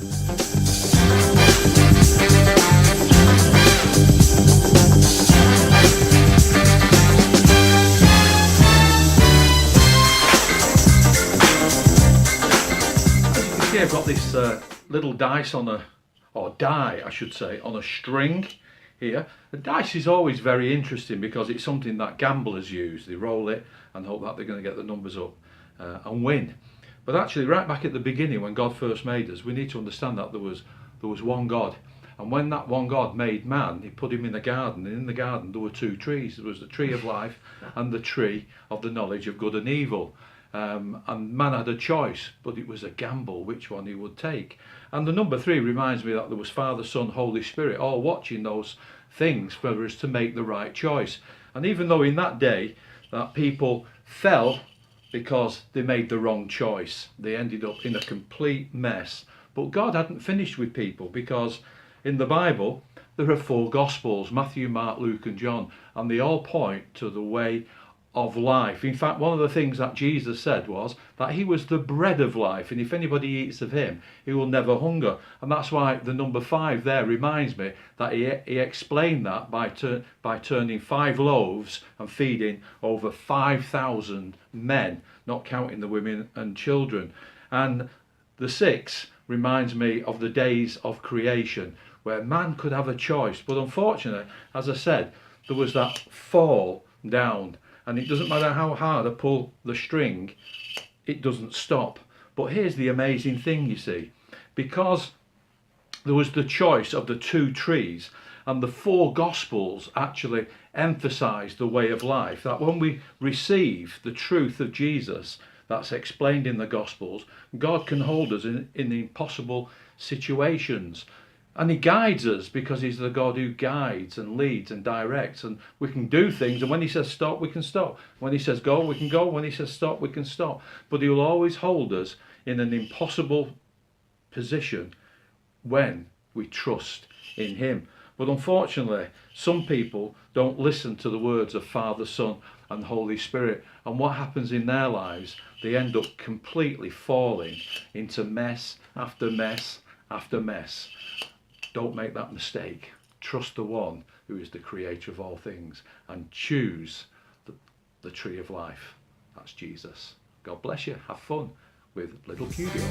See, I've got this little dice on or die I should say, on a string here. The dice is always very interesting because it's something that gamblers use. They roll it and hope that they're going to get the numbers up and win. But actually, right back at the beginning when God first made us, we need to understand that there was one God. And when that one God made man, he put him in a garden, and in the garden there were two trees. There was the tree of life and the tree of the knowledge of good and evil. And man had a choice, but it was a gamble which one he would take. And the number 3 reminds me that there was Father, Son, Holy Spirit all watching those things for us to make the right choice. And even though in that day that people fell because they made the wrong choice, they ended up in a complete mess. But God hadn't finished with people, because in the Bible there are 4 Gospels, Matthew, Mark, Luke and John, and they all point to the way of life. In fact, one of the things that Jesus said was that he was the bread of life, and if anybody eats of him, he will never hunger. And that's why the number 5 there reminds me that he explained that by turning 5 loaves and feeding over 5,000 men, not counting the women and children. And the 6 reminds me of the days of creation, where man could have a choice, but unfortunately, as I said, there was that fall down. And it doesn't matter how hard I pull the string, it doesn't stop. But here's the amazing thing, you see. Because there was the choice of the 2 trees, and the 4 Gospels actually emphasise the way of life, that when we receive the truth of Jesus that's explained in the Gospels, God can hold us in impossible situations. And he guides us because he's the God who guides and leads and directs, and we can do things, and when he says stop, we can stop. When he says go, we can go. When he says stop, we can stop. But he will always hold us in an impossible position when we trust in him. But unfortunately, some people don't listen to the words of Father, Son and Holy Spirit, and what happens in their lives, they end up completely falling into mess after mess after mess. Don't make that mistake. Trust the one who is the creator of all things, and choose the tree of life. That's Jesus. God bless you. Have fun with little Cubio.